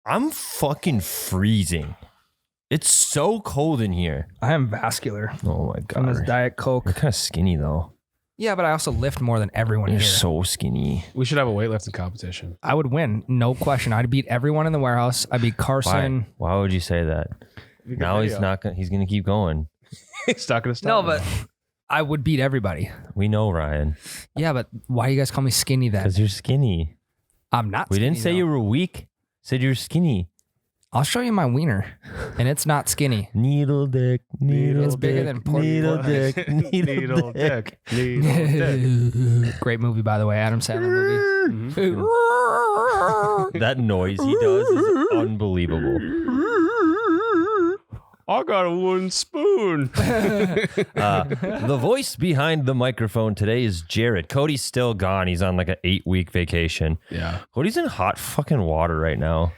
I'm fucking freezing. It's so cold in here. I am vascular. Oh my From this god. Diet Coke. You're kind of skinny though. Yeah, but I also lift more than everyone You're here. so skinny. We should have a weightlifting competition. I would win, no question. I'd beat everyone in the warehouse. I'd beat Carson. Why would you say that? Now he's not gonna. He's gonna keep going. He's not going to No, stop. but I would beat everybody. We know, Ryan. Yeah, but why do you guys call me skinny then? Because you're skinny. I'm not We skinny, didn't say though. you were weak. Said you're skinny. I'll show you my wiener, and it's not skinny. Needle dick. Needle It's bigger dick, than pork needle butt. dick. Needle dick. Needle dick. Great movie, by the way. Adam Sandler movie. That noise he does is unbelievable. I got a wooden spoon. The voice behind the microphone today is Jared. Cody's still gone. He's on like an 8-week vacation. Yeah. Cody's in hot fucking water right now.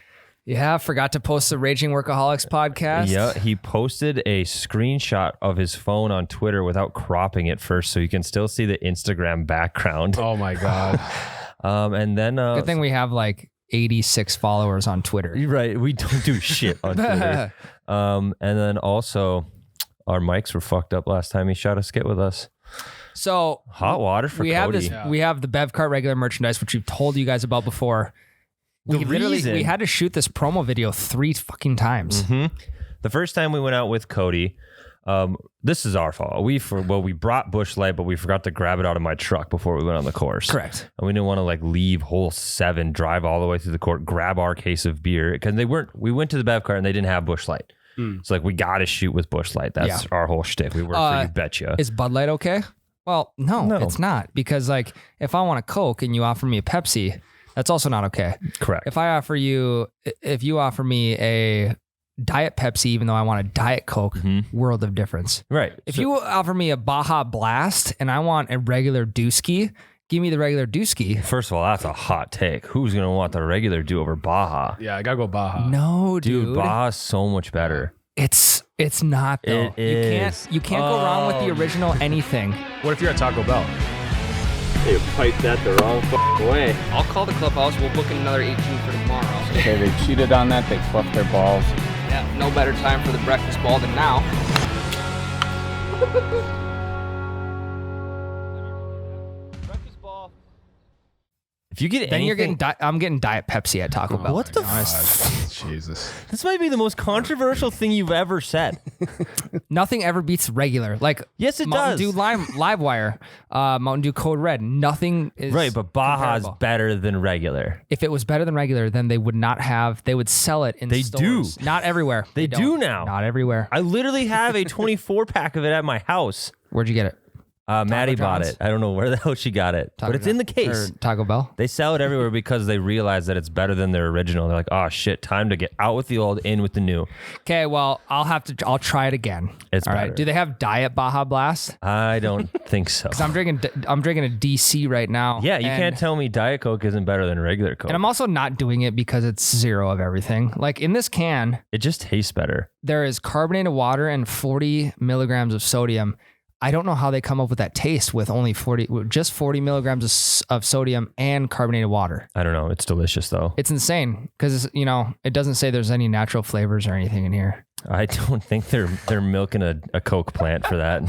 Yeah, forgot to post the Raging Workaholics podcast. Yeah, he posted a screenshot of his phone on Twitter without cropping it first, so you can still see the Instagram background. Oh my God. And then Good thing we have like 86 followers on Twitter. you're right, we don't do shit on Twitter. And then also, our mics were fucked up last time he shot a skit with us. So Hot water for we Cody. have this. Yeah. We have the Bevcart regular merchandise, which we've told you guys about before. We had to shoot this promo video 3 fucking times. The first time we went out with Cody, this is our fault. We brought Busch Light, but we forgot to grab it out of my truck before we went on the course. Correct. And we didn't want to like leave hole 7, drive all the way through the court, grab our case of beer because we went to the Bevcart and they didn't have Busch Light. So like we got to shoot with Busch Light. That's our whole shtick. We work for you, betcha. Is Bud Light okay? Well, no, it's not, because like if I want a Coke and you offer me a Pepsi, that's also not okay. Correct. If you offer me a Diet Pepsi, even though I want a Diet Coke, world of difference. Right. If you offer me a Baja Blast and I want a regular Dooski, give me the regular Dooski. First of all, that's a hot take. Who's gonna want the regular do over Baja? Yeah, I got to go Baja. No, Dude, Baja's so much better. It's not though. You can't go wrong with the original anything. What if you're at Taco Bell? They piped that the wrong way. I'll call the clubhouse. We'll book another 18 for tomorrow. Okay, they cheated on that. They fluffed their balls. Yeah, no better time for the breakfast ball than now. If you get Then anything, I'm getting Diet Pepsi at Taco Bell. what to the be honest. Jesus. this might be the most controversial thing you've ever said. Nothing ever beats regular. Like Yes, it Mountain does. Dew Livewire, Mountain Dew Code Red. Nothing is Right, but Baja's comparable. better than regular. If it was better than regular, then they would not have. They would sell it in They stores. do. Not everywhere. They don't. do now. Not everywhere. I literally have a 24-pack of it at my house. Where'd you get it? Maddie bought John's? it. I don't know where the hell she got it, but it's in the case. Or Taco Bell. They sell it everywhere because they realize that it's better than their original. They're like, oh shit, time to get out with the old, in with the new. Okay, well, I'll try it again. It's all right. better. Do they have Diet Baja Blast? I don't think so. I'm drinking a DC right now. Yeah, you and- can't tell me Diet Coke isn't better than regular Coke. And I'm also not doing it because it's 0 of everything. Like in this can, It just tastes better. there is carbonated water and 40 milligrams of sodium. I don't know how they come up with that taste with only 40 milligrams of sodium and carbonated water. I don't know. It's delicious though. It's insane because it doesn't say there's any natural flavors or anything in here. I don't think they're milking a Coke plant for that.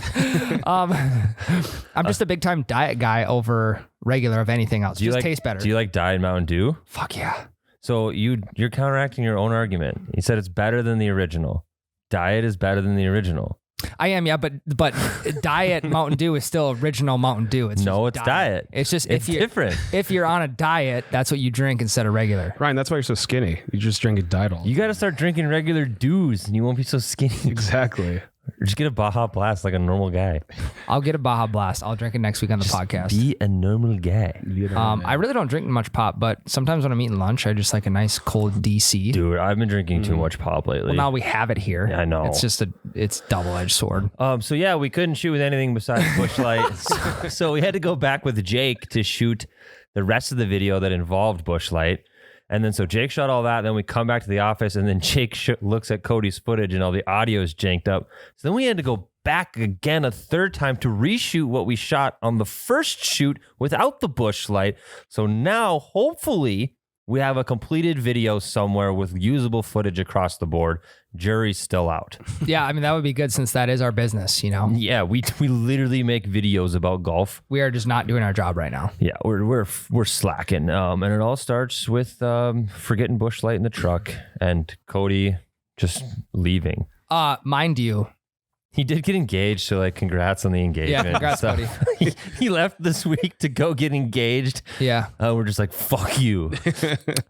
I'm just a big time diet guy over regular of anything else. Just tastes better. Do you like Diet Mountain Dew? Fuck yeah. So you're counteracting your own argument. You said it's better than the original. Diet is better than the original. I am, yeah, but Diet Mountain Dew is still original Mountain Dew. It's Diet. It's just It's different. If you're on a diet, that's what you drink instead of regular. Ryan, that's why you're so skinny. You just drink a diet all. You got to start drinking regular Dews and you won't be so skinny. Exactly. Or just get a Baja Blast like a normal guy. I'll get a Baja Blast. I'll drink it next week on the podcast. Be a normal guy. I really don't drink much pop, but sometimes when I'm eating lunch, I just like a nice cold DC. Dude, I've been drinking too much pop lately. Well, now we have it here. Yeah, I know. It's just it's double-edged sword. So yeah, we couldn't shoot with anything besides Busch Light. So we had to go back with Jake to shoot the rest of the video that involved Busch Light. And then so Jake shot all that. Then we come back to the office and then Jake looks at Cody's footage and all the audio is janked up. So then we had to go back again a third time to reshoot what we shot on the first shoot without the Busch Light. So now hopefully We have a completed video somewhere with usable footage across the board. Jury's still out. Yeah, I mean, that would be good since that is our business, you know? Yeah, we literally make videos about golf. We are just not doing our job right now. Yeah, we're slacking. And it all starts with forgetting Busch Light in the truck and Cody just leaving. Mind you, He did get engaged, so like congrats on the engagement. Yeah, congrats, So, buddy. he left this week to go get engaged. yeah. We're just like, fuck you.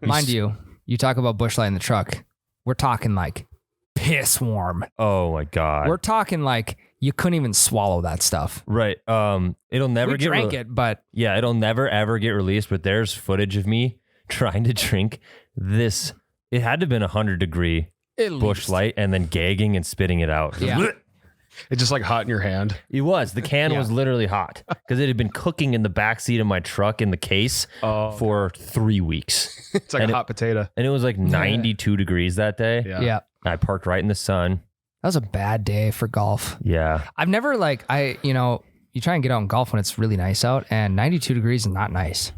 Mind you, you talk about Busch Light in the truck. We're talking like piss warm. Oh my God. We're talking like you couldn't even swallow that stuff. Right. It'll never We get drank it, but Yeah, it'll never ever get released, but there's footage of me trying to drink this. It had to have been 100-degree Busch Light and then gagging and spitting it out. Yeah. It's just like hot in your hand. It was. The can Yeah. was literally hot because it had been cooking in the backseat of my truck in the case Oh. for 3 weeks. It's like And a hot potato. And it was like 92 degrees that day. Yeah. yeah. I parked right in the sun. That was a bad day for golf. Yeah. I've never you try and get out and golf when it's really nice out, and 92 degrees is not nice.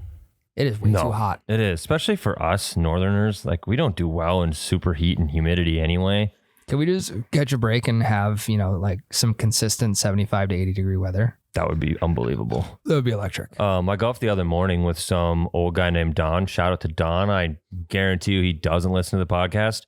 It is way too hot. It is, especially for us Northerners. Like, we don't do well in super heat and humidity anyway. Can we just catch a break and have, like some consistent 75 to 80 degree weather? That would be unbelievable. That would be electric. I golfed the other morning with some old guy named Don. Shout out to Don. I guarantee you he doesn't listen to the podcast.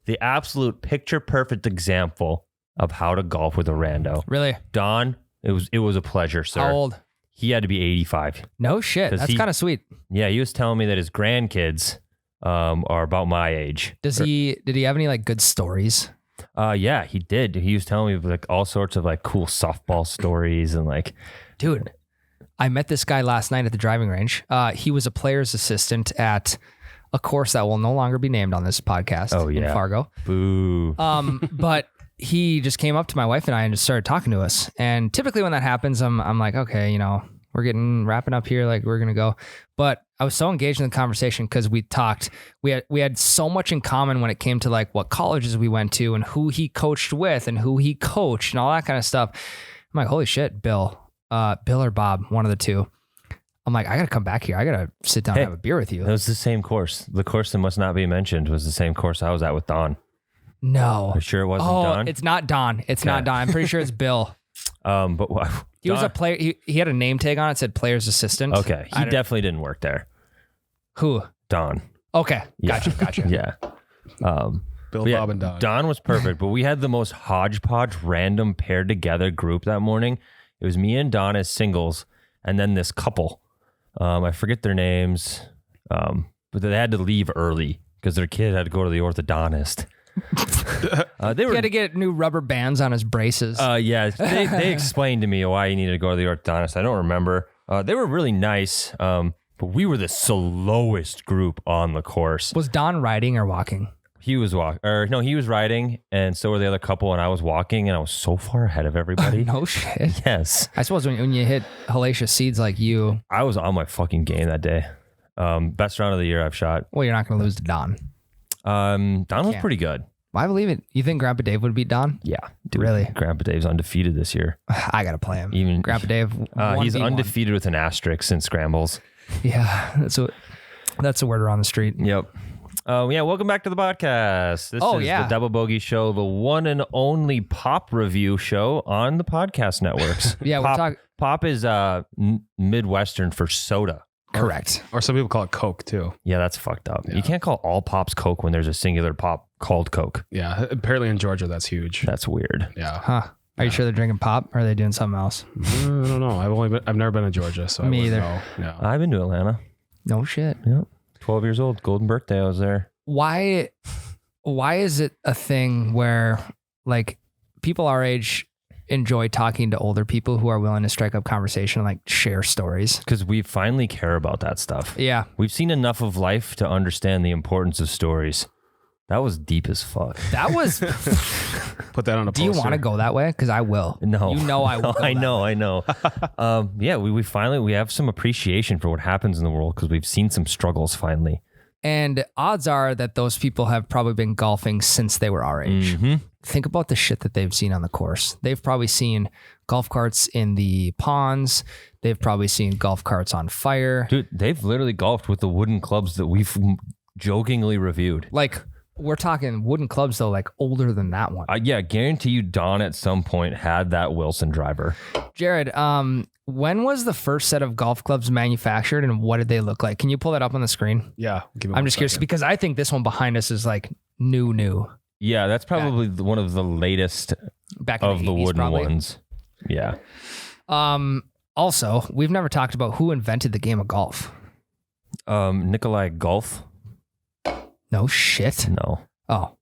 The absolute picture perfect example of how to golf with a rando. Really? Don, it was a pleasure, sir. How old? He had to be 85. No shit. 'Cause That's he- kind of sweet. Yeah, he was telling me that his grandkids are about my age. Did he have any like good stories? Yeah, he did. He was telling me like all sorts of like cool softball stories and like, Dude, I met this guy last night at the driving range. He was a player's assistant at a course that will no longer be named on this podcast in Fargo. boo. But he just came up to my wife and I and just started talking to us. And typically when that happens, I'm like, okay, we're wrapping up here. Like, we're going to go. But I was so engaged in the conversation because we talked, we had so much in common when it came to like what colleges we went to and who he coached with and who he coached and all that kind of stuff. I'm like, holy shit, Bill or Bob, one of the two. I'm like, I got to come back here. I got to sit down and have a beer with you. It was the same course. The course that must not be mentioned was the same course I was at with Don. No. Are you sure it wasn't Oh, Don? it's not Don. It's not Don. I'm pretty sure it's Bill. But He was a player. He had a name tag on it. Said player's assistant. Okay. He definitely didn't work there. Who? Don. Okay. Yeah. Gotcha. Yeah. Bill, Yeah, Bob, and Don. Don was perfect, but we had the most hodgepodge, random paired together group that morning. It was me and Don as singles, and then this couple. I forget their names, but they had to leave early because their kid had to go to the orthodontist. They He were. had to get new rubber bands on his braces. Yeah, they explained to me why he needed to go to the orthodontist. I don't remember. They were really nice, but we were the slowest group on the course. Was Don riding or walking? He was he was riding, and so were the other couple, and I was walking, and I was so far ahead of everybody. No shit. Yes. I suppose when you hit hellacious seeds like you, I was on my fucking game that day. Best round of the year I've shot. well, you're not going to lose to Don. Don was Can't. pretty good. Well, I believe it. You think Grandpa Dave would beat Don? Yeah. Dude, Really? Grandpa Dave's undefeated this year. I got to play him. Even Grandpa Dave. he's 1v1. undefeated with an asterisk in scrambles. Yeah, that's a word around the street. Yep. Welcome back to the podcast. This is the Double Bogey Show, the one and only pop review show on the podcast networks. Yeah, we'll talk. Pop is Midwestern for soda. Correct. Or some people call it Coke too. Yeah, that's fucked up. Yeah. You can't call all pops Coke when there's a singular pop called Coke. Yeah. Apparently in Georgia, that's huge. That's weird. Yeah. Huh. Are you sure they're drinking pop or are they doing something else? I don't know. I've never been to Georgia, so Me I wouldn't either. know. I've been to Atlanta. No shit. Yep. 12 years old. Golden birthday. I was there. Why is it a thing where like people our age enjoy talking to older people who are willing to strike up conversation and like share stories? Because we finally care about that stuff. Yeah. We've seen enough of life to understand the importance of stories. That was deep as fuck. That was, Put that on a do poster. you want to go that way? Because I will. No. You know I will. I know. We finally, we have some appreciation for what happens in the world because we've seen some struggles finally. And odds are that those people have probably been golfing since they were our age. Mm-hmm. Think about the shit that they've seen on the course. They've probably seen golf carts in the ponds. They've probably seen golf carts on fire. Dude, they've literally golfed with the wooden clubs that we've jokingly reviewed. Like, we're talking wooden clubs, though, like older than that one. Yeah, guarantee you Don at some point had that Wilson driver. Jared, when was the first set of golf clubs manufactured and what did they look like? Can you pull that up on the screen? Yeah. I'm just curious because I think this one behind us is like new. Yeah, that's probably one of the latest Back in of the 80s, wooden probably. ones. Yeah. Also, we've never talked about who invented the game of golf. Nikolai Golf? No shit. No. Oh.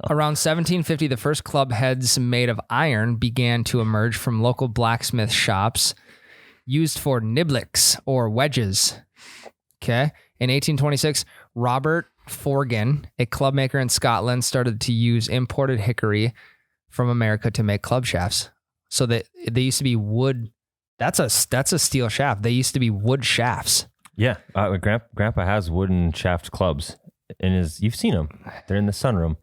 Around 1750, the first club heads made of iron began to emerge from local blacksmith shops used for niblicks or wedges. Okay. In 1826, Robert Forgan, a club maker in Scotland, started to use imported hickory from America to make club shafts. So they used to be wood. That's a steel shaft. They used to be wood shafts. Yeah. Grandpa has wooden shaft clubs. And you've seen them. They're in the sunroom.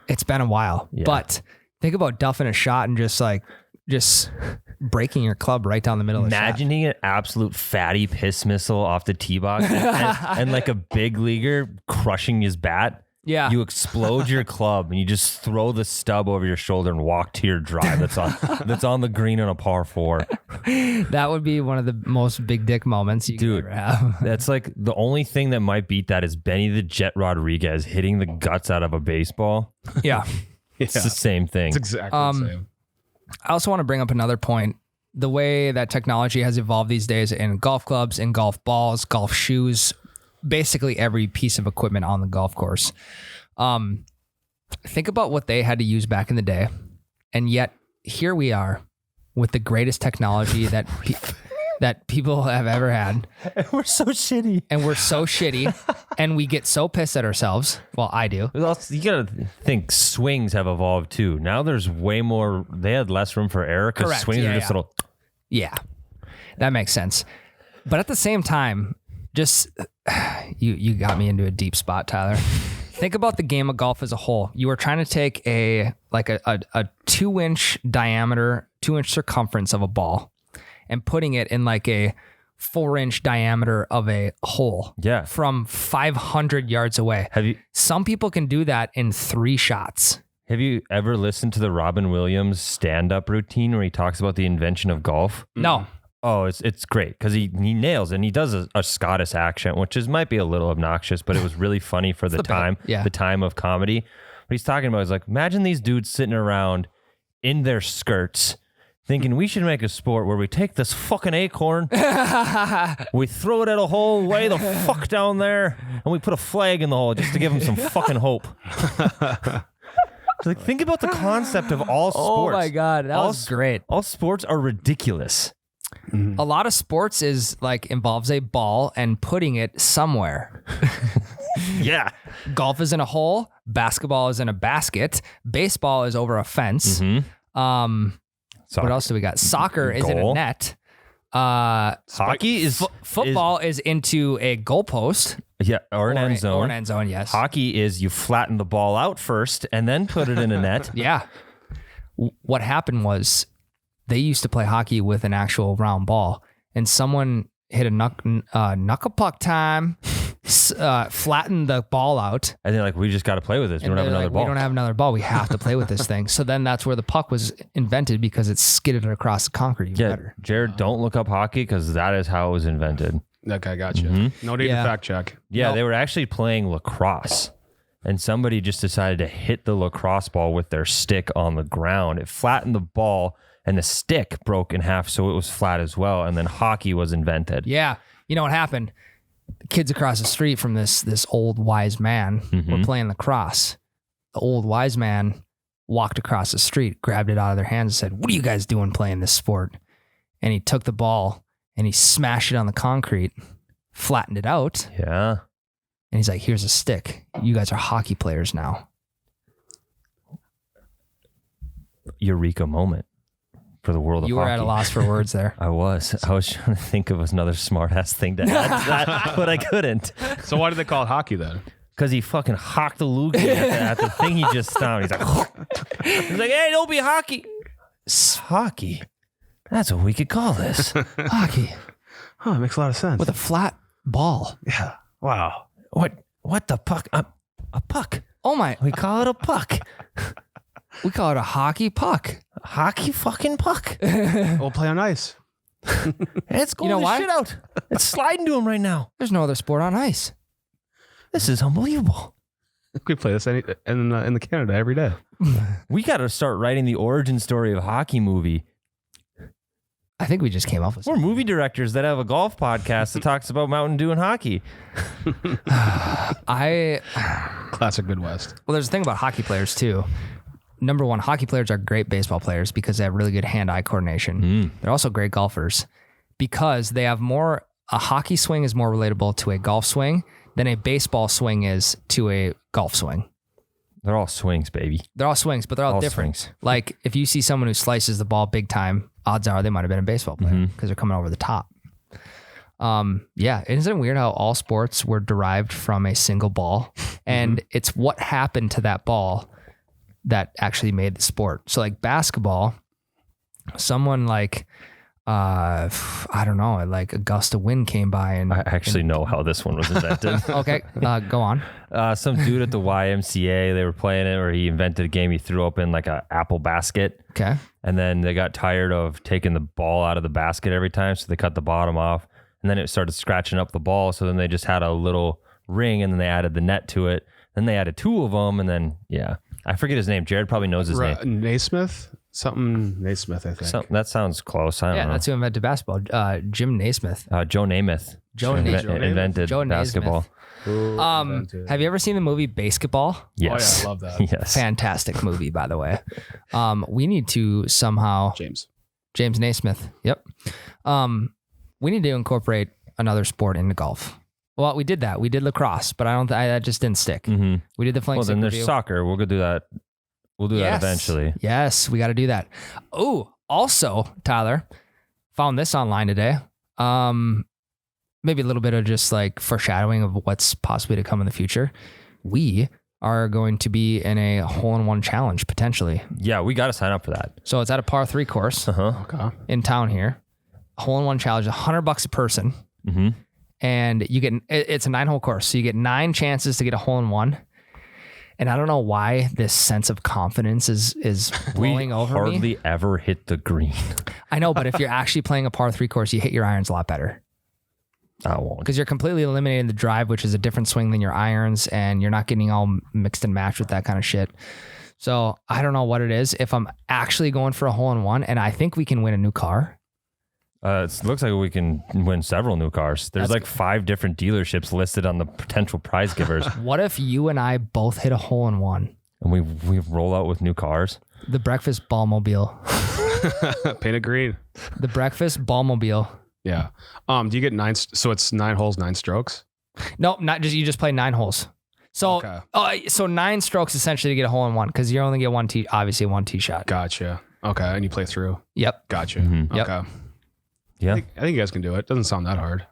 It's been a while, Yeah. but think about duffing a shot and just breaking your club right down the middle of the shaft. Imagining an absolute fatty piss missile off the tee box and like a big leaguer crushing his bat. Yeah. You explode your club and you just throw the stub over your shoulder and walk to your drive that's on the green on a par 4. That would be one of the most big dick moments you could ever have. That's like the only thing that might beat that is Benny the Jet Rodriguez hitting the guts out of a baseball. Yeah. It's the same thing. It's exactly the same. I also want to bring up another point. The way that technology has evolved these days in golf clubs, in golf balls, golf shoes, basically every piece of equipment on the golf course. Think about what they had to use back in the day. And yet here we are with the greatest technology that people have ever had. We're so shitty. And we're so shitty and we get so pissed at ourselves. Well, I do. You gotta think swings have evolved too. Now there's way more. They had less room for error because Correct. swings Yeah, are just yeah. little. Yeah, that makes sense. But at the same time, just you got me into a deep spot, Tyler. Think about the game of golf as a whole. You are trying to take a 2-inch diameter, 2-inch circumference of a ball and putting it in like a 4-inch diameter of a hole. Yeah. From 500 yards away. Some people can do that in 3 shots. Have you ever listened to the Robin Williams stand-up routine where he talks about the invention of golf? No. Oh, it's great because he nails it. And he does a Scottish accent, which might be a little obnoxious, but it was really funny for the time, the time of comedy. What he's talking about is like, imagine these dudes sitting around in their skirts thinking we should make a sport where we take this fucking acorn, we throw it at a hole way the fuck down there, and we put a flag in the hole just to give them some fucking hope. Like, think about the concept of all sports. Oh my God, that was great. All sports are ridiculous. A lot of sports involves a ball and putting it somewhere. Yeah. Golf is in a hole. Basketball is in a basket. Baseball is over a fence. What else do we got? Soccer is in a net. Hockey is football is into a goalpost. Yeah, or an end zone. Or an end zone, yes. Hockey is you flatten the ball out first and then put it in a net. Yeah. What happened was they used to play hockey with an actual round ball, and someone hit a knuckle puck time, flattened the ball out. And they're like, we just got to play with this. We don't have another ball. We don't have another ball. We have to play with this thing. So then that's where the puck was invented because it skidded across the concrete even better. Jared, don't look up hockey because that is how it was invented. That guy got you. No need to fact check. Yeah, they were actually playing lacrosse. And somebody just decided to hit the lacrosse ball with their stick on the ground. It flattened the ball and the stick broke in half so it was flat as well. And then hockey was invented. Yeah. You know what happened? The kids across the street from this old wise man were playing lacrosse. The old wise man walked across the street, grabbed it out of their hands and said, "What are you guys doing playing this sport?" And he took the ball and he smashed it on the concrete, flattened it out. Yeah. And he's like, "Here's a stick. You guys are hockey players now." Eureka moment for the world of You were hockey. at a loss for words there. I was trying to think of another smart ass thing to add to that, but I couldn't. So why do they call it hockey then? Because he fucking hocked the loogie at the thing he just stomped. He's like, hey, don't be hockey. Hockey? That's what we could call this. Hockey Huh, it makes a lot of sense. with a flat ball. Yeah. Wow. What the puck? A puck. Oh my! We call it a puck. We call it a hockey puck. Hockey fucking puck. We'll play on ice. It's going know the why? shit out. It's sliding to him right now. There's no other sport on ice. This is unbelievable. We play this in the Canada every day. We got to start writing the origin story of a hockey movie. I think we just came up with We're movie directors that have a golf podcast that talks about Mountain Dew and hockey. Classic Midwest. Well, there's a thing about hockey players too. Number one, hockey players are great baseball players because they have really good hand-eye coordination. They're also great golfers because they have more. A hockey swing is more relatable to a golf swing than a baseball swing is to a golf swing. They're all swings, baby. They're all swings, but they're all different. Swings. Like if you see someone who slices the ball big time, odds are they might have been a baseball player because they're coming over the top. Yeah, isn't it weird how all sports were derived from a single ball, and it's what happened to that ball that actually made the sport. So like basketball, someone like I don't know, like a gust of wind came by and I actually know how this one was invented. okay, go on. Some dude at the YMCA, they were playing it, or he invented a game. He threw open like a apple basket. Okay. And then they got tired of taking the ball out of the basket every time, so they cut the bottom off. And then it started scratching up the ball. So then they just had a little ring, and then they added the net to it. Then they added two of them, and then I forget his name. Jared probably knows his name. Naismith? Something Naismith, I think. That sounds close. I don't know. That's who invented basketball. Jim Naismith. Joe Namath. Joe Invented Naismith. basketball. Have you ever seen the movie Basketball? Yes. Oh, yeah, I love that. Yes. Fantastic movie, by the way. We need to somehow James Naismith. Yep. We need to incorporate another sport into golf. Well, we did that. We did lacrosse, but that just didn't stick. Mm-hmm. We did the flank. Well, then there's review. soccer. We'll go do that. We'll do that eventually. Yes, we got to do that. Oh, also, Tyler, found this online today. Maybe a little bit of just like foreshadowing of what's possibly to come in the future. We are going to be in a hole-in-one challenge potentially. Yeah, we got to sign up for that. So it's at a par 3 course Okay. in town here. Hole-in-one challenge, $100 a person. Mm-hmm. And you get, it's a 9-hole course. So you get 9 chances to get a hole-in-one. And I don't know why this sense of confidence is blowing over me. We hardly ever hit the green. I know, but if you're actually playing a par 3 course, you hit your irons a lot better. I won't. Because you're completely eliminating the drive, which is a different swing than your irons, and you're not getting all mixed and matched with that kind of shit. So I don't know what it is. If I'm actually going for a hole-in-one, and I think we can win a new car. It looks like we can win several new cars. There's like 5 different dealerships listed on the potential prize givers. What if you and I both hit a hole-in-one? And we roll out with new cars? The breakfast ballmobile. Painted green. The breakfast ballmobile. Yeah. Do you get 9? So it's 9 holes, 9 strokes. No, not just, you just play 9 holes. So, so 9 strokes essentially to get a hole-in-one because you only get one tee, obviously one tee shot. Gotcha. Okay, and you play through. Yep. Gotcha. Mhm. Yep. Okay. Yeah. I think you guys can do it. Doesn't sound that hard.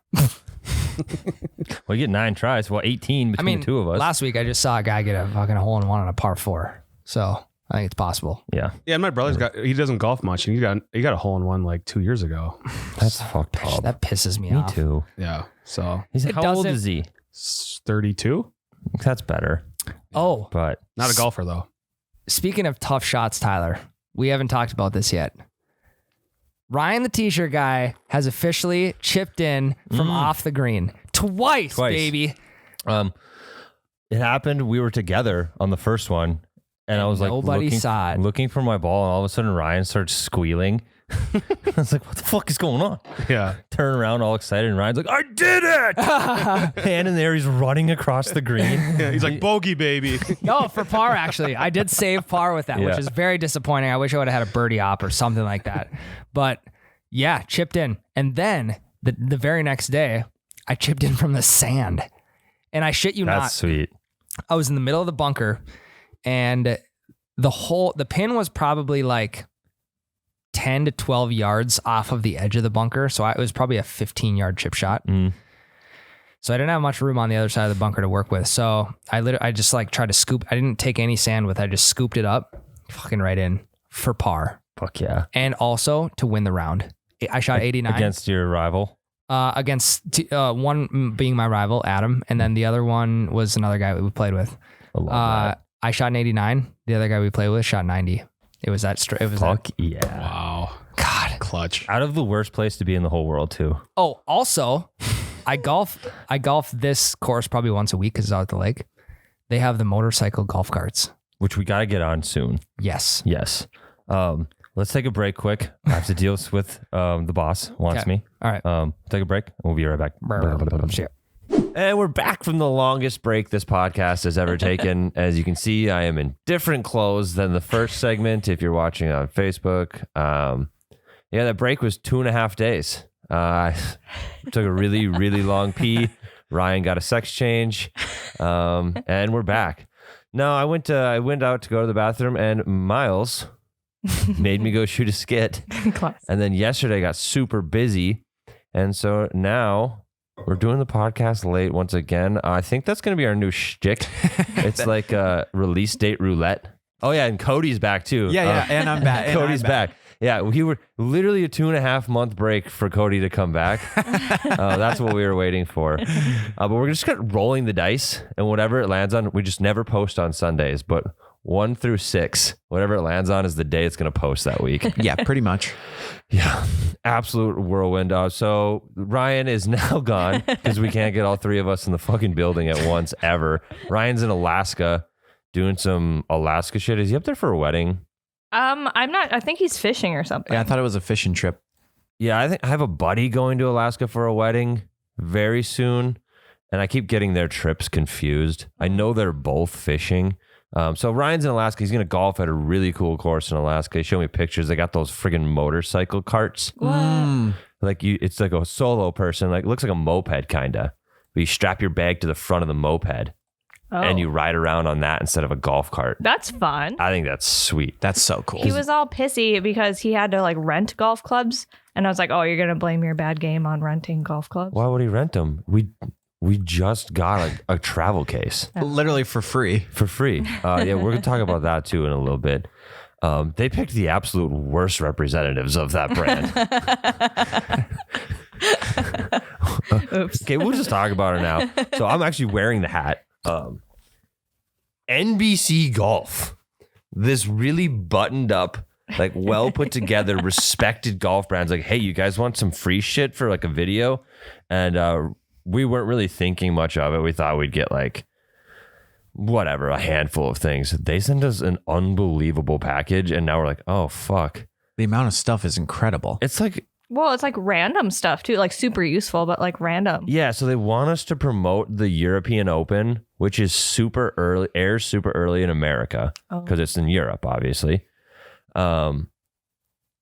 Well, you get 9 tries. Well, 18 between the two of us. Last week I just saw a guy get a fucking hole-in-one on a par 4. So I think it's possible. Yeah. Yeah, my brother's he doesn't golf much, and he got a hole in one like 2 years ago. That's fucked up. That pisses me Me off. too. Yeah. So How old is he? 32. That's better. Oh, But Not a golfer though. speaking of tough shots, Tyler, we haven't talked about this yet. Ryan, the t-shirt guy, has officially chipped in from off the green. Twice, baby. it happened. We were together on the first one, and I was like nobody saw it. looking for my ball, and all of a sudden Ryan starts squealing. I was like, what the fuck is going on? Yeah. Turn around all excited, and Ryan's like, I did it! Hand in there, he's running across the green. Yeah, he's like, bogey, baby. No, for par, actually. I did save par with that, which Yeah. is very disappointing. I wish I would have had a birdie op or something like that. But yeah, chipped in. And then the very next day, I chipped in from the sand. And I shit you That's not. sweet. I was in the middle of the bunker, and the pin was probably like 10 to 12 yards off of the edge of the bunker. So it was probably a 15-yard chip shot. So I didn't have much room on the other side of the bunker to work with. So I just like tried to scoop. I didn't take any sand with it. I just scooped it up, fucking right in for par. Fuck yeah. And also to win the round. I shot 89. Against your rival? Against one being my rival, Adam. And then the other one was another guy we played with. I shot an 89. The other guy we played with shot 90. It was that straight. Fuck yeah. Wow. God. Clutch. Out of the worst place to be in the whole world, too. Oh, also, I golf this course probably once a week because it's out at the lake. They have the motorcycle golf carts. Which we got to get on soon. Yes. Yes. Let's take a break quick. I have to deal with the boss wants Okay. me. All right. Take a break. We'll be right back. Shit. And we're back from the longest break this podcast has ever taken. As you can see, I am in different clothes than the first segment. If you're watching on Facebook, that break was 2.5 days. I took a really, really long pee. Ryan got a sex change, and we're back. No, I went out to go to the bathroom, and Miles made me go shoot a skit. And then yesterday I got super busy, and so now we're doing the podcast late once again. I think that's going to be our new shtick. It's like a release date roulette. Oh yeah, and Cody's back too. Yeah, and I'm back. Cody's back. Yeah, we were literally a 2.5 month break for Cody to come back. That's what we were waiting for. But we're just kind of rolling the dice, and whatever it lands on, we just never post on Sundays. But 1 through 6, whatever it lands on is the day it's going to post that week. Yeah, pretty much. Yeah, absolute whirlwind. So Ryan is now gone because we can't get all three of us in the fucking building at once ever. Ryan's in Alaska doing some Alaska shit. Is he up there for a wedding? I'm not. I think he's fishing or something. Yeah, I thought it was a fishing trip. Yeah, I think I have a buddy going to Alaska for a wedding very soon, and I keep getting their trips confused. I know they're both fishing. So Ryan's in Alaska. He's going to golf at a really cool course in Alaska. He showed me pictures. They got those friggin' motorcycle carts. Like it's like a solo person. Like it looks like a moped kind of. But you strap your bag to the front of the moped and you ride around on that instead of a golf cart. That's fun. I think that's sweet. That's so cool. He was all pissy because he had to like rent golf clubs, and I was like, "Oh, you're gonna blame your bad game on renting golf clubs?" Why would he rent them? We just got a travel case Literally for free. for free. Yeah, we're gonna talk about that too in a little bit. They picked the absolute worst representatives of that brand. Oops. Okay, we'll just talk about it now. So I'm actually wearing the hat. NBC Golf, this really buttoned up, like well put together, respected golf brands. Like, hey, you guys want some free shit for like a video? And we weren't really thinking much of it. We thought we'd get like whatever, a handful of things. They sent us an unbelievable package, and now we're like, oh fuck. The amount of stuff is incredible. It's like, Well, it's like random stuff too, like super useful, but like random. yeah, so they want us to promote the European Open, which is super early, airs super early in America because it's in Europe, obviously.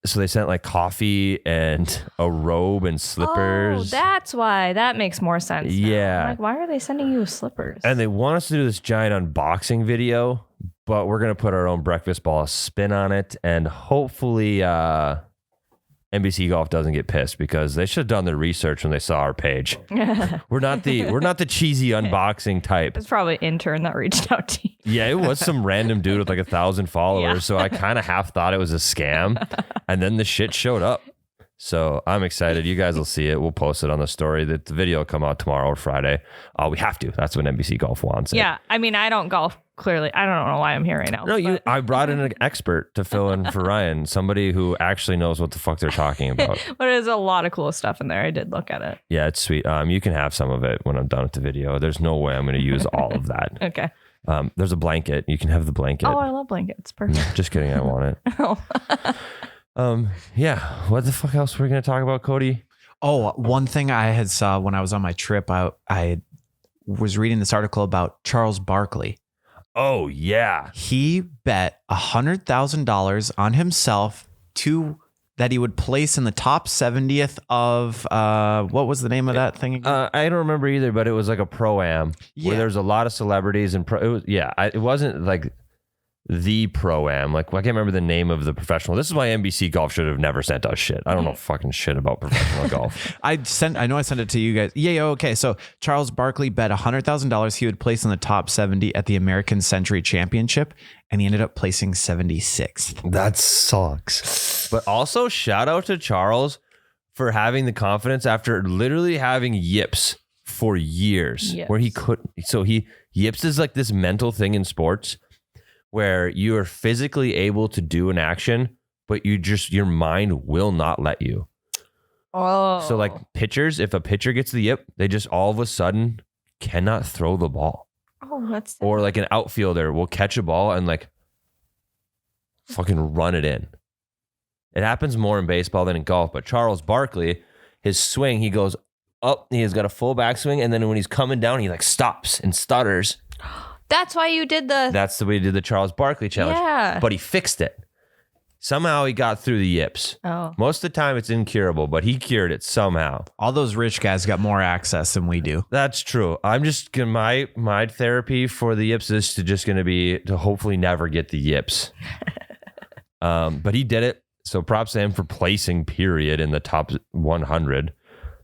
So they sent like coffee and a robe and slippers. Oh, that's why. That makes more sense. now. Yeah. I'm like, why are they sending you slippers? And they want us to do this giant unboxing video, but we're going to put our own breakfast ball spin on it. And hopefully NBC Golf doesn't get pissed because they should have done their research when they saw our page. We're not the cheesy unboxing type. It's probably an intern that reached out to you. Yeah, it was some random dude with like 1,000 followers. Yeah. So I kind of half thought it was a scam. And then the shit showed up. So I'm excited. You guys will see it. We'll post it on the story. The video will come out tomorrow or Friday. We have to. That's what NBC Golf wants it. Yeah. I mean, I don't golf clearly. I don't know why I'm here right now. No, but- I brought in an expert to fill in for Ryan, somebody who actually knows what the fuck they're talking about. But there's a lot of cool stuff in there. I did look at it. Yeah, it's sweet. You can have some of it when I'm done with the video. There's no way I'm going to use all of that. Okay. There's a blanket. You can have the blanket. Oh, I love blankets. Perfect. Just kidding. I want it. Yeah. What the fuck else were we going to talk about, Cody? Oh, one thing I had saw when I was on my trip, I was reading this article about Charles Barkley. Oh, yeah. He bet $100,000 on himself that he would place in the top 70th of what was the name of that thing again? I don't remember either, but it was like a pro-am where Yeah. there's a lot of celebrities and it wasn't like the Pro-Am. Like, I can't remember the name of the professional. This is why NBC Golf should have never sent us shit. I don't know fucking shit about professional golf. I know I sent it to you guys. Yeah, okay. So Charles Barkley bet $100,000 he would place in the top 70 at the American Century Championship, and he ended up placing 76th. That sucks. But also, shout out to Charles for having the confidence after literally having yips for years, where he couldn't. So yips is like this mental thing in sports where you are physically able to do an action, but your mind will not let you. Oh. So like pitchers, if a pitcher gets the yip, they just all of a sudden cannot throw the ball. Oh, that's sad. Or like an outfielder will catch a ball and like fucking run it in. It happens more in baseball than in golf, but Charles Barkley, his swing, he goes up, he has got a full backswing, and then when he's coming down, he like stops and stutters. That's why you did the. That's the way he did the Charles Barkley challenge. Yeah. But he fixed it. Somehow he got through the yips. Oh. Most of the time it's incurable, but he cured it somehow. All those rich guys got more access than we do. That's true. I'm just gonna, my therapy for the yips is to hopefully never get the yips. But he did it. So props to him for placing period in the top 100.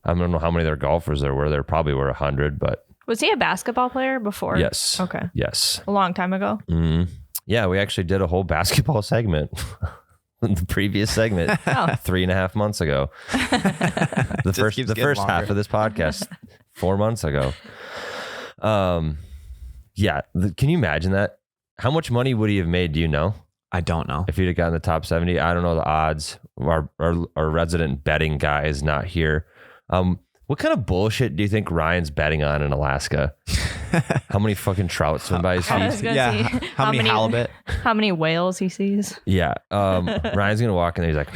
I don't know how many of their golfers there were. There probably were 100, but. Was he a basketball player before? Yes. Okay. Yes. A long time ago. Yeah, we actually did a whole basketball segment. The previous segment 3.5 months ago. The first half of this podcast 4 months ago. Yeah. Can you imagine that? How much money would he have made? Do you know? I don't know. If he'd have gotten the top 70, I don't know the odds. Our resident betting guy is not here. What kind of bullshit do you think Ryan's betting on in Alaska? How many fucking trout swim by his I was feet? gonna Yeah. see How many halibut? How many whales he sees? Yeah. Ryan's going to walk in there. He's like,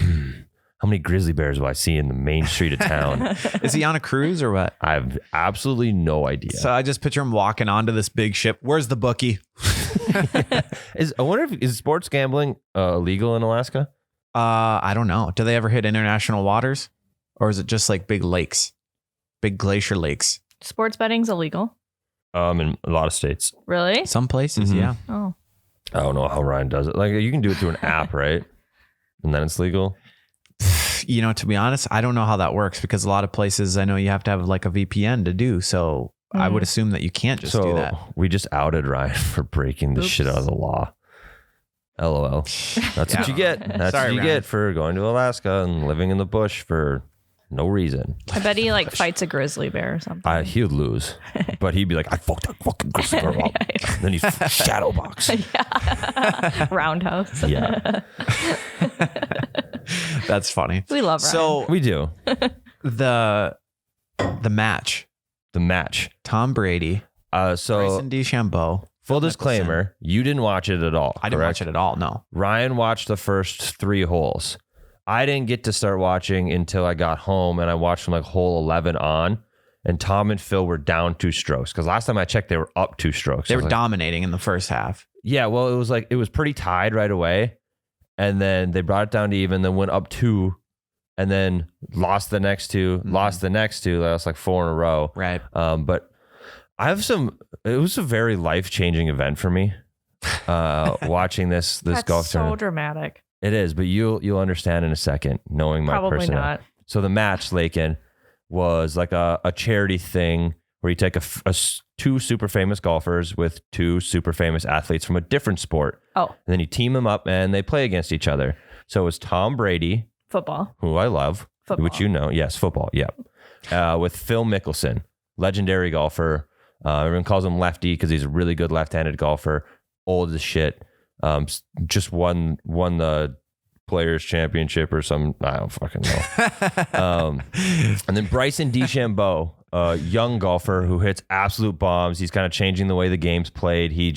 how many grizzly bears will I see in the main street of town? Is he on a cruise or what? I have absolutely no idea. So I just picture him walking onto this big ship. Where's the bookie? I wonder is sports gambling illegal in Alaska? I don't know. Do they ever hit international waters? Or is it just like big lakes? Big glacier lakes? Sports betting's illegal. In a lot of states. Really? Some places, Mhm. yeah. Oh. I don't know how Ryan does it. Like you can do it through an app, right? And then it's legal. You know, to be honest, I don't know how that works because a lot of places I know you have to have like a VPN to do. So I would assume that you can't just do that. We just outed Ryan for breaking the shit out of the law. LOL. That's what you get. That's Sorry, what you Ryan. get for going to Alaska and living in the bush for no reason. I bet he like fights a grizzly bear or something. He would lose, but he'd be like, I fucked that fucking grizzly bear up. Then he's shadow box. Roundhouse. Yeah, That's funny. We love Ryan. So we do. the match, The match. Tom Brady, So Bryson DeChambeau. full disclaimer, you didn't watch it at all. I didn't correct? watch it at all. No. Ryan watched the first 3 holes. I didn't get to start watching until I got home, and I watched from like hole 11 on. And Tom and Phil were down 2 strokes because last time I checked, they were up 2 strokes. They I were was like, dominating in the first half. yeah, well, it was pretty tied right away, and then they brought it down to even, then went up 2, and then lost the next 2, lost the next 2. That's like 4 in a row. Right. But I have it was a very life-changing event for me. Watching this That's golf so tournament. dramatic. It is, but you'll understand in a second, knowing my Probably personality. not. So the match, Lakin, was like a charity thing where you take 2 super famous golfers with 2 super famous athletes from a different sport. Oh, And then you team them up and they play against each other. So it was Tom Brady, football. who I love, Football. which you know. Yes, football. Yep. With Phil Mickelson, legendary golfer. Everyone calls him Lefty because he's a really good left-handed golfer. Old as shit. Just won the Players Championship or some, I don't fucking know. And then Bryson DeChambeau, a young golfer who hits absolute bombs. He's kind of changing the way the game's played. He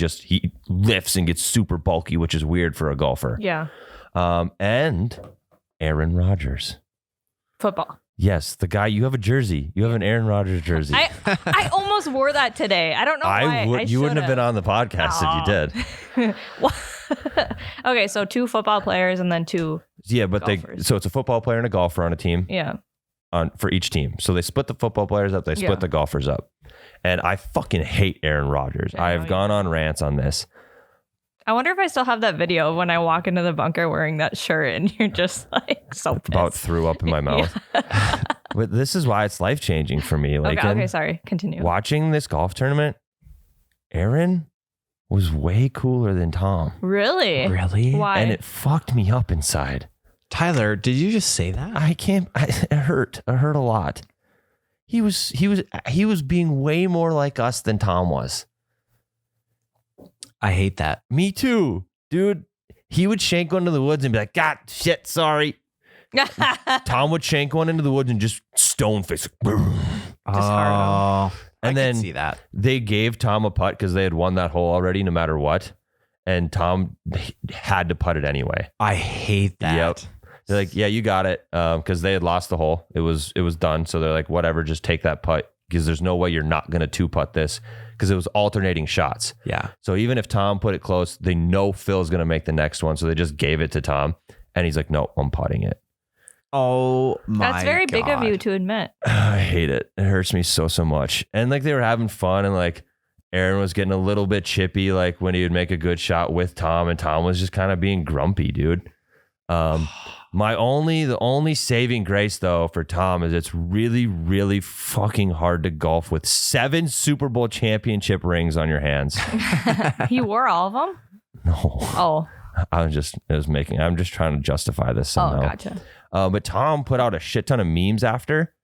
lifts and gets super bulky, which is weird for a golfer. Yeah. And Aaron Rodgers. Football. Yes, the guy, you have a jersey. You have an Aaron Rodgers jersey. I almost wore that today. I don't know why. You wouldn't have been on the podcast if you did. Okay, so 2 football players and then 2. Yeah, but golfers. so it's a football player and a golfer on a team. Yeah. For each team. So they split the football players up, they split the golfers up. And I fucking hate Aaron Rodgers. Yeah, I have gone on rants on this. I wonder if I still have that video of when I walk into the bunker wearing that shirt and you're just like so pissed. About threw up in my mouth. But this is why it's life changing for me. Like, Okay, sorry. Continue. Watching this golf tournament, Aaron was way cooler than Tom. Really? Really? Why? And it fucked me up inside. Tyler, did you just say that? It hurt. It hurt a lot. He was being way more like us than Tom was. I hate that. Me too, dude. He would shank one into the woods and be like, God, shit, sorry. Tom would shank one into the woods and just stone face. Boom. Oh, And I then can see that. They gave Tom a putt because they had won that hole already, no matter what. And Tom had to putt it anyway. I hate that. Yep. They're like, yeah, you got it. Because they had lost the hole. It was done. So they're like, whatever, just take that putt. Because there's no way you're not going to 2-putt this. Because it was alternating shots. Yeah. So even if Tom put it close, they know Phil's going to make the next one. So they just gave it to Tom. And he's like, no, I'm putting it. Oh my That's very big of God. you to admit. I hate it. It hurts me so much. And like they were having fun and like Aaron was getting a little bit chippy like when he would make a good shot with Tom and Tom was just kind of being grumpy, dude. The only saving grace though for Tom is it's really, really fucking hard to golf with 7 Super Bowl championship rings on your hands. He wore all of them? No. Oh. I'm just trying to justify this somehow. Oh, gotcha. But Tom put out a shit ton of memes after,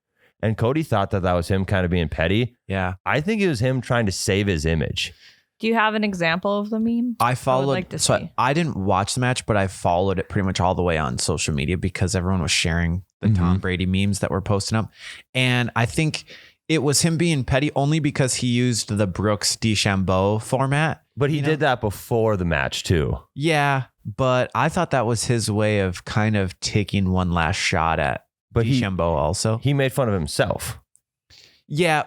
and Cody thought that was him kind of being petty. Yeah. I think it was him trying to save his image. Do you have an example of the meme? I followed. like to see. I didn't watch the match, but I followed it pretty much all the way on social media because everyone was sharing the Tom Brady memes that were posting up. And I think it was him being petty only because he used the Brooks DeChambeau format. But he did that before the match too. Yeah, but I thought that was his way of kind of taking one last shot at DeChambeau also. He made fun of himself. Yeah,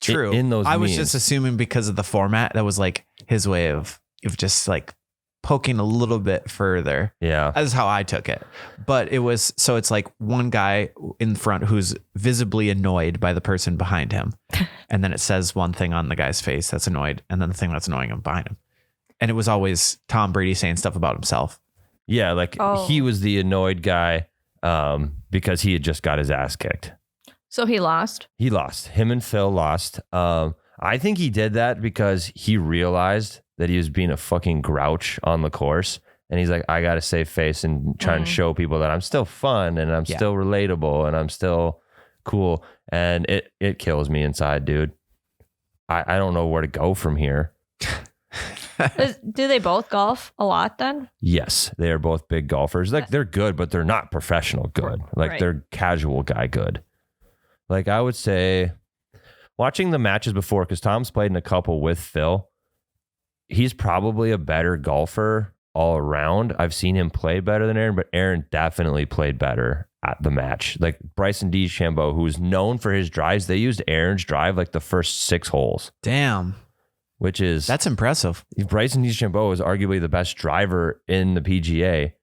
true. In those I was memes. just assuming because of the format, that was like his way of just like poking a little bit further. Yeah. That's how I took it. But it was, so it's like one guy in front who's visibly annoyed by the person behind him. And then it says one thing on the guy's face that's annoyed. And then the thing that's annoying him behind him. And it was always Tom Brady saying stuff about himself. Yeah. Like he was the annoyed guy because he had just got his ass kicked. So he lost? He lost. Him and Phil lost. I think he did that because he realized that he was being a fucking grouch on the course. And he's like, I got to save face and try and show people that I'm still fun and I'm still relatable and I'm still cool. And it kills me inside, dude. I don't know where to go from here. Do they both golf a lot then? Yes, they are both big golfers. Like they're good, but they're not professional good. Like they're casual guy good. Like I would say watching the matches before, because Tom's played in a couple with Phil, he's probably a better golfer all around. I've seen him play better than Aaron, but Aaron definitely played better at the match. Like Bryson DeChambeau, who's known for his drives, they used Aaron's drive like the first 6 holes. Damn. That's impressive. Bryson DeChambeau is arguably the best driver in the PGA.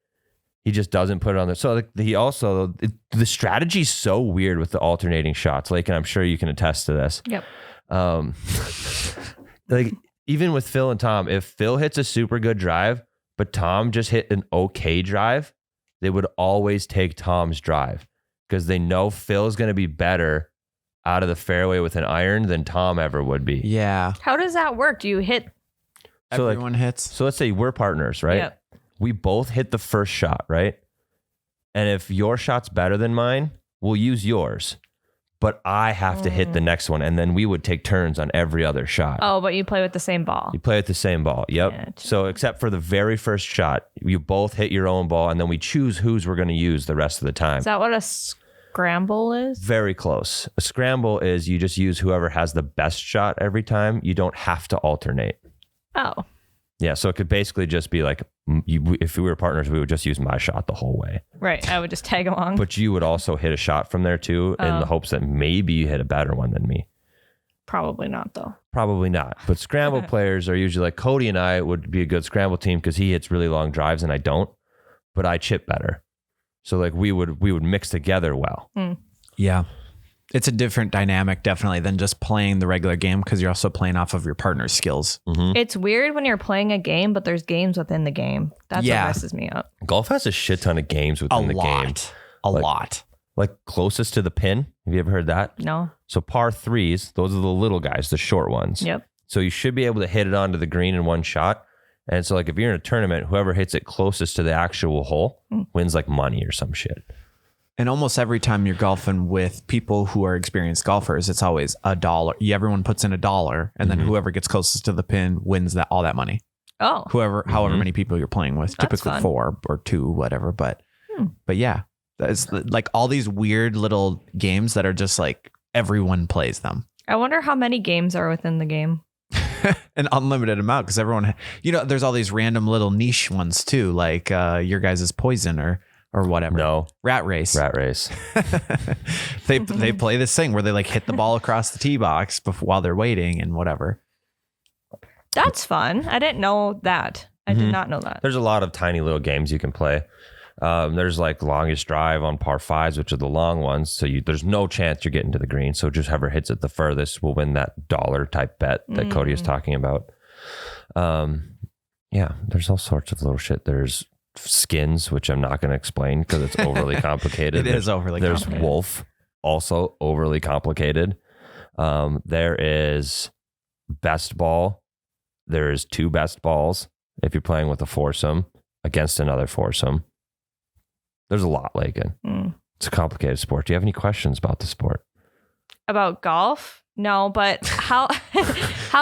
He just doesn't put it on there. So like the strategy's so weird with the alternating shots. Like, and I'm sure you can attest to this. Yep. Like even with Phil and Tom, if Phil hits a super good drive, but Tom just hit an okay drive, they would always take Tom's drive because they know Phil's going to be better out of the fairway with an iron than Tom ever would be. Yeah. How does that work? Do you hit? So like, Everyone hits. So let's say we're partners, right? Yep. We both hit the first shot, right? And if your shot's better than mine, we'll use yours. But I have to hit the next one. And then we would take turns on every other shot. Oh, but you play with the same ball. You play with the same ball. Yep. Yeah, So except for the very first shot, you both hit your own ball. And then we choose whose we're going to use the rest of the time. Is that what a scramble is? Very close. A scramble is you just use whoever has the best shot every time. You don't have to alternate. Oh. Yeah, so it could basically just be like, if we were partners, we would just use my shot the whole way. Right. I would just tag along. But you would also hit a shot from there too, in the hopes that maybe you hit a better one than me. Probably not, though. Probably not. But scramble players are usually like Cody and I would be a good scramble team because he hits really long drives and I don't, but I chip better. So like we would mix together well. Yeah. It's a different dynamic, definitely, than just playing the regular game because you're also playing off of your partner's skills. Mm-hmm. It's weird when you're playing a game, but there's games within the game. That's what messes me up. Golf has a shit ton of games within the game. A lot. Like closest to the pin. Have you ever heard that? No. So par threes, those are the little guys, the short ones. Yep. So you should be able to hit it onto the green in one shot. And so like if you're in a tournament, whoever hits it closest to the actual hole wins like money or some shit. And almost every time you're golfing with people who are experienced golfers, it's always $1. Everyone puts in $1, and then whoever gets closest to the pin wins all that money. Oh. However many people you're playing with, That's typically fun. 4 or 2, whatever. But yeah, it's like all these weird little games that are just like everyone plays them. I wonder how many games are within the game. An unlimited amount because everyone, there's all these random little niche ones too, like your guys' Poison or whatever. No. Rat Race. They play this thing where they like hit the ball across the tee box while they're waiting and whatever. That's fun. I didn't know that. I did not know that. There's a lot of tiny little games you can play. There's like longest drive on par fives, which are the long ones. So there's no chance you're getting to the green. So just whoever hits it the furthest will win that dollar type bet that Cody is talking about. Yeah, there's all sorts of little shit. There's skins, which I'm not going to explain because it's overly complicated. It is overly complicated. There's wolf, also overly complicated. There is best ball. There's 2 best balls if you're playing with a foursome against another foursome. There's a lot, Lakin. It's a complicated sport. Do you have any questions about the sport? About golf? No, but how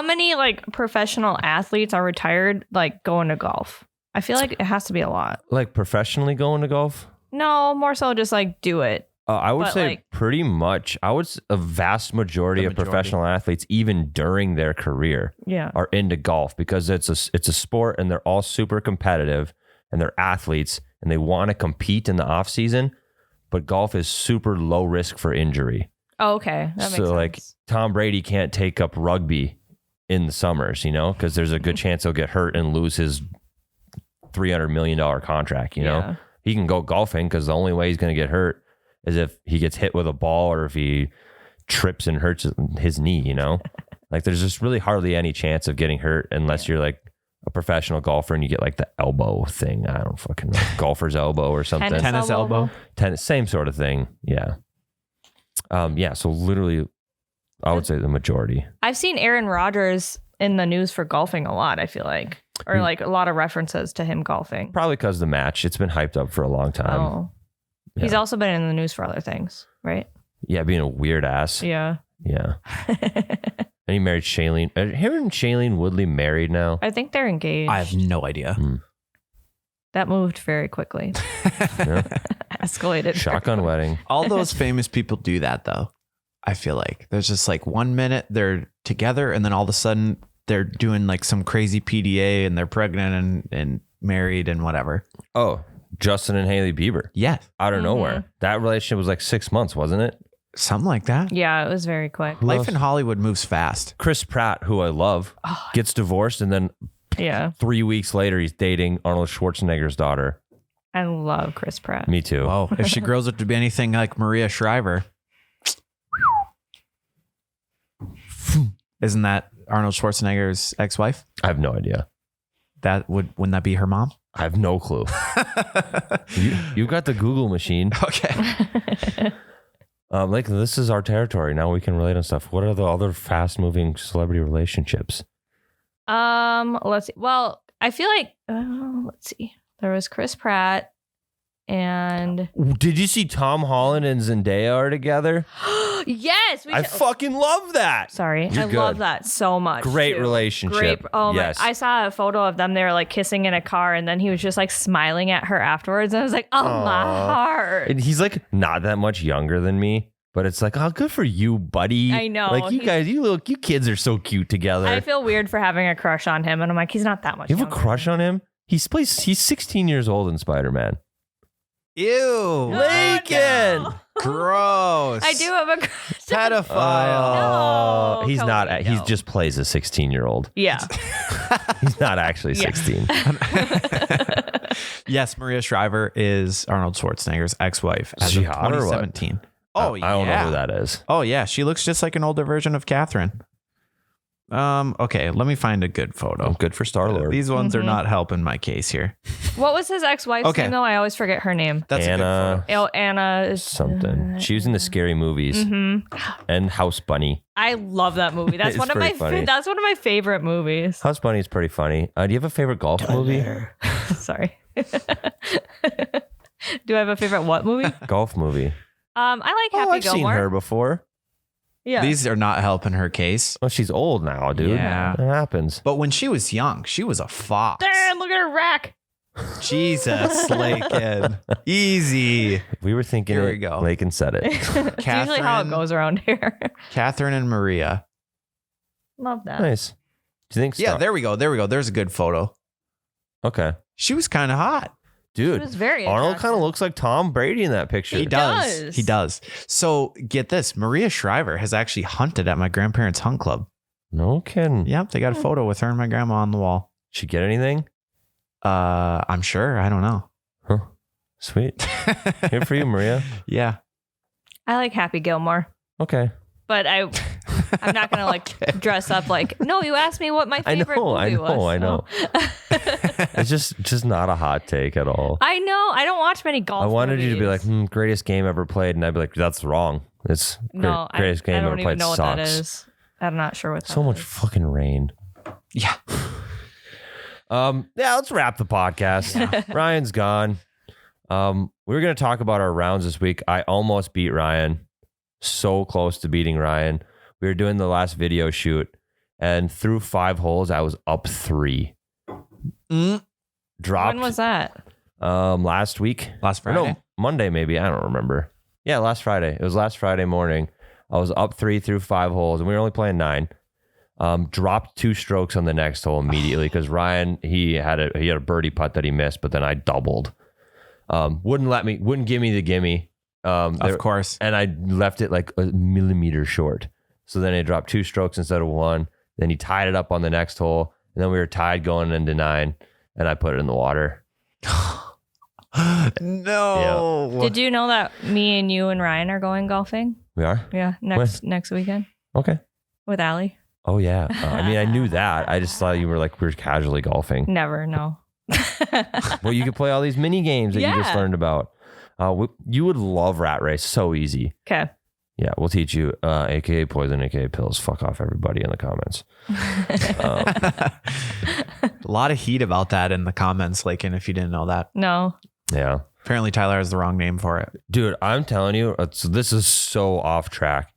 many like professional athletes are retired like going to golf? I feel like it has to be a lot. Like professionally going to golf? No, more so just like do it. I would But, say like- pretty much. A vast majority of professional athletes, even during their career, Yeah. are into golf because it's a sport and they're all super competitive and they're athletes and they want to compete in the off season. But golf is super low risk for injury. Oh, okay. That makes So sense. like Tom Brady can't take up rugby in the summers, because there's a good chance he'll get hurt and lose his $300 million contract. Yeah. He can go golfing because the only way he's going to get hurt is if he gets hit with a ball or if he trips and hurts his knee, like there's just really hardly any chance of getting hurt unless you're like a professional golfer and you get like the elbow thing. I don't fucking know. Golfer's elbow or something. Tennis elbow. Tennis, same sort of thing. Yeah. So literally I would say the majority. I've seen Aaron Rodgers in the news for golfing a lot, I feel like. Or like a lot of references to him golfing. Probably because the match, it's been hyped up for a long time. Oh. He's also been in the news for other things, right? Yeah, being a weird ass. Yeah. Yeah. And he married Shailene. Are him and Shailene Woodley married now? I think they're engaged. I have no idea. That moved very quickly. Yeah. Escalated. Shotgun wedding. All those famous people do that though. I feel like there's just like 1 minute they're together and then all of a sudden they're doing like some crazy PDA and they're pregnant and married and whatever. Oh, Justin and Hailey Bieber. Yeah. Out of nowhere. That relationship was like 6 months, wasn't it? Something like that. Yeah, it was very quick. Who Life else? in Hollywood moves fast. Chris Pratt, who I love, gets divorced and then Yeah. 3 weeks later he's dating Arnold Schwarzenegger's daughter. I love Chris Pratt. Me too. Whoa. If she grows up to be anything like Maria Shriver. Isn't that Arnold Schwarzenegger's ex-wife? I have no idea. Wouldn't that be her mom? I have no clue. You got the Google machine. Okay. Like this is our territory. Now we can relate on stuff. What are the other fast moving celebrity relationships? Let's see. Well, I feel like let's see. There was Chris Pratt and Did you see Tom Holland and Zendaya are together? yes, I fucking love that. Sorry, You're I good. love that so much. Great too. relationship. Great. Oh Yes. my! I saw a photo of them. They were like kissing in a car, and then he was just like smiling at her afterwards. And I was like, oh my heart. And he's like not that much younger than me, but it's like, oh, good for you, buddy. I know. Like you guys, you kids are so cute together. I feel weird for having a crush on him, and I'm like, he's not that much. You have a younger. crush on him? He's 16 years old in Spider-Man. Ew. Lakin! no. Gross. I do have a crush. Pedophile. No, He's Cody, not. He no. just plays a 16-year-old. Yeah. He's not actually Yeah. 16. Yes, Maria Shriver is Arnold Schwarzenegger's ex-wife Is as she of hot or what? 2017. Oh, I don't know who that is. Oh yeah, she looks just like an older version of Catherine. Okay, let me find a good photo. Good for Star-Lord. These ones are not helping my case here. What was his ex-wife's Okay. name though? I always forget her name. That's Anna a good photo. Oh, Anna is something. She was in the Scary Movies and House Bunny. I love that movie. That's It's one of my pretty funny. that's one of my favorite movies. House Bunny is pretty funny. Do you have a favorite golf movie? Sorry. Do I have a favorite what movie? Golf movie. I like Happy I've seen Gilmore. her before. Yeah. These are not helping her case. Oh, she's old now, dude. Yeah. It happens. But when she was young, she was a fox. Damn, look at her rack. Jesus, Lakin. Easy. We were thinking Here it. we go. Lakin said it. It's usually how it goes around here. Catherine and Maria. Love that. Nice. Do you think? Yeah, there we go. There's a good photo. Okay, She was kind of hot. dude. It was very Arnold attractive. kind of looks like Tom Brady in that picture. He does. does. He does. So get this. Maria Shriver has actually hunted at my grandparents' hunt club. No kidding. Yep. They got a photo with her and my grandma on the wall. She get anything? I'm sure. I don't know. Huh. Sweet. Good for you, Maria. Yeah. I like Happy Gilmore, Okay. but I'm not gonna like dress up like. No, you asked me what my I favorite know. movie was. I know. so. It's just not a hot take at all. I know. I don't watch many golf. I wanted you to be like, movies. greatest game ever played, and I'd be like, that's wrong. It's No, greatest game I ever don't even played know what sucks. that is. I'm not sure what that So much is. fucking rain. Yeah. Yeah, let's wrap the podcast. Ryan's gone. We were gonna talk about our rounds this week. I almost beat Ryan. So close to beating Ryan. We were doing the last video shoot, and through 5 holes, I was up 3. Dropped. When was that? Last week. Last Or Friday. no, Monday maybe. I don't remember. Yeah, last Friday. It was last Friday morning. I was up 3 through 5 holes, and we were only playing 9. Dropped 2 strokes on the next hole immediately because Ryan he had a birdie putt that he missed, but then I doubled. Wouldn't give me the gimme. Of course. And I left it like a millimeter short. So then I dropped 2 strokes instead of 1. Then he tied it up on the next hole, and then we were tied going into 9, and I put it in the water. No. Did you know that me and you and Ryan are going golfing? We are? Yeah, next weekend Okay. with Allie. Oh yeah. I mean, I knew that. I just thought you were like we were casually golfing. Never, no. Well, you could play all these mini games that you just Yeah. learned about. You would love Rat Race. So easy. Okay. Yeah, we'll teach you. AKA poison, AKA pills. Fuck off, everybody in the comments. A lot of heat about that in the comments, Lakin, if you didn't know that. No. Yeah, Apparently Tyler has the wrong name for it. dude, I'm telling you, this is so off track.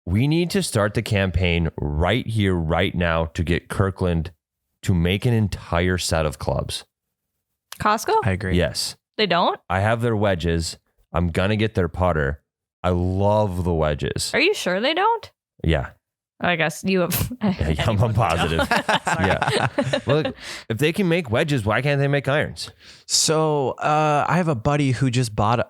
We need to start the campaign right here, right now, to get Kirkland to make an entire set of clubs. Costco? I agree. Yes, They don't? I have their wedges. I'm gonna get their putter. I love the wedges. Are you sure they don't? Yeah. I guess you have. Yeah, I'm positive. Yeah. Look, if they can make wedges, why can't they make irons? So I have a buddy who just bought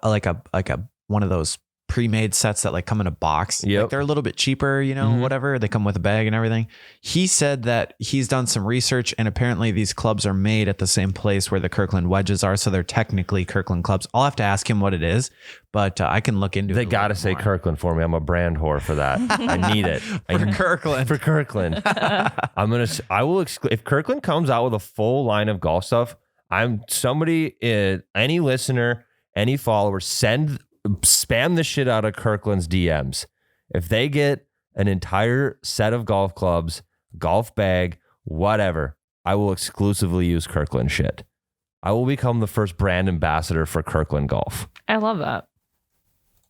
one of those pre-made sets that like come in a box. Yep. Like they're a little bit cheaper, whatever. They come with a bag and everything. He said that he's done some research and apparently these clubs are made at the same place where the Kirkland wedges are. So they're technically Kirkland clubs. I'll have to ask him what it is, but I can look into it. They got to say Kirkland for me. I'm a brand whore for that. I need it. For Kirkland. For Kirkland. I will, if Kirkland comes out with a full line of golf stuff, any listener, any follower, spam the shit out of Kirkland's DMs. If they get an entire set of golf clubs, golf bag, whatever, I will exclusively use Kirkland shit. I will become the first brand ambassador for Kirkland Golf. I love that.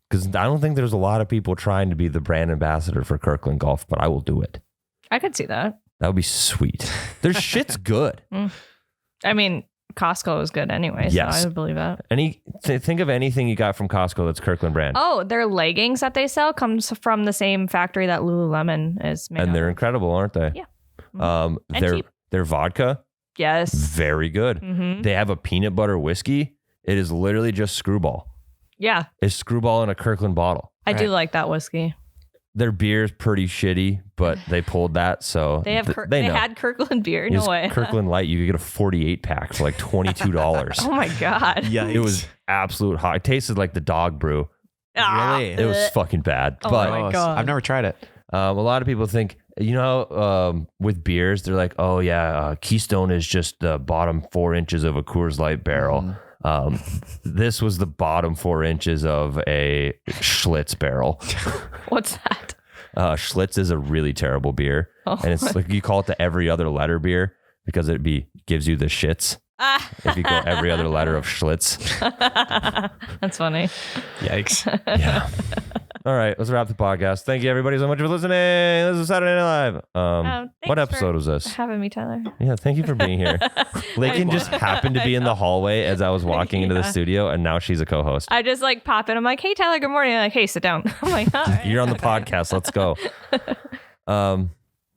Because I don't think there's a lot of people trying to be the brand ambassador for Kirkland Golf, but I will do it. I could see that. That would be sweet. Their shit's good. I mean, Costco is good anyway, Yes. so I would believe that. Think of anything you got from Costco that's Kirkland brand. Oh, their leggings that they sell comes from the same factory that Lululemon is made. And they're of. incredible, aren't they? Yeah. And cheap. Their vodka, Yes. very good. Mm-hmm. They have a peanut butter whiskey. It is literally just Screwball. Yeah. It's Screwball in a Kirkland bottle. I do like that whiskey. Their beer's pretty shitty, but they pulled that, so They have they know. had Kirkland beer. It's No way. Kirkland Light. You could get a 48 pack for like $22. Oh my god. Yikes. It was absolute hot. It tasted like the dog brew. Really? It was fucking bad. Oh but my God. I've never tried it. a lot of people think, with beers, they're like, oh yeah, Keystone is just the bottom 4 inches of a Coors Light barrel. This was the bottom 4 inches of a Schlitz barrel. What's that? Schlitz is a really terrible beer, and it's like you call it the every other letter beer because gives you the shits. If you go every other letter of Schlitz. That's funny. Yikes. Yeah. All right, let's wrap the podcast. Thank you everybody so much for listening. This is Saturday Night Live. What episode was this? Having me, Tyler. Yeah, thank you for being here. Lakin just happened to be in the hallway as I was walking into the studio, and now she's a co-host. I just like pop in. I'm like, hey, Tyler, good morning. I'm like, hey, sit down. I'm like, all right. You're on the podcast. Let's go.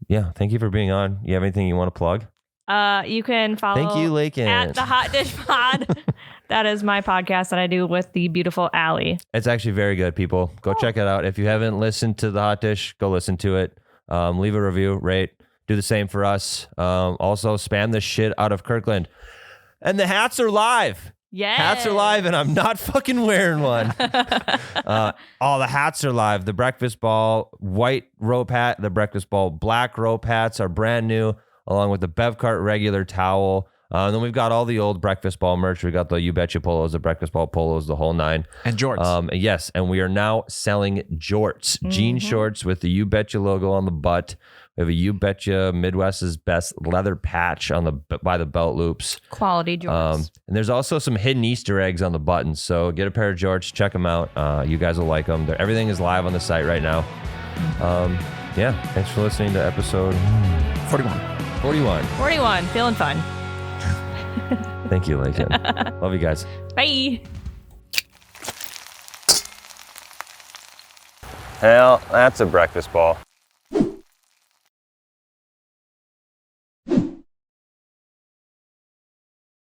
Yeah, thank you for being on. You have anything you want to plug? You can follow Thank you, Lakin. at the Hot Dish Pod. That is my podcast that I do with the beautiful Allie. It's actually very good, people. Go check it out. If you haven't listened to the Hot Dish, go listen to it. Leave a review, rate. Do the same for us. Also, spam the shit out of Kirkland. And the hats are live. Yeah. Hats are live, and I'm not fucking wearing one. All the hats are live. The Breakfast Ball white rope hat, the Breakfast Ball black rope hats are brand new, along with the Bevcart regular towel. And then we've got all the old Breakfast Ball merch. We got the You Betcha polos, the Breakfast Ball polos, the whole nine. And jorts. Yes, and we are now selling jorts, jean shorts with the You Betcha logo on the butt. We have a You Betcha Midwest's best leather patch by the belt loops. Quality jorts. And there's also some hidden Easter eggs on the buttons. So get a pair of jorts, check them out. You guys will like them. Everything is live on the site right now. Yeah, thanks for listening to episode 41. 41. Feeling fun. Thank you, Lakin. Love you guys. Bye. Hell, that's a breakfast ball.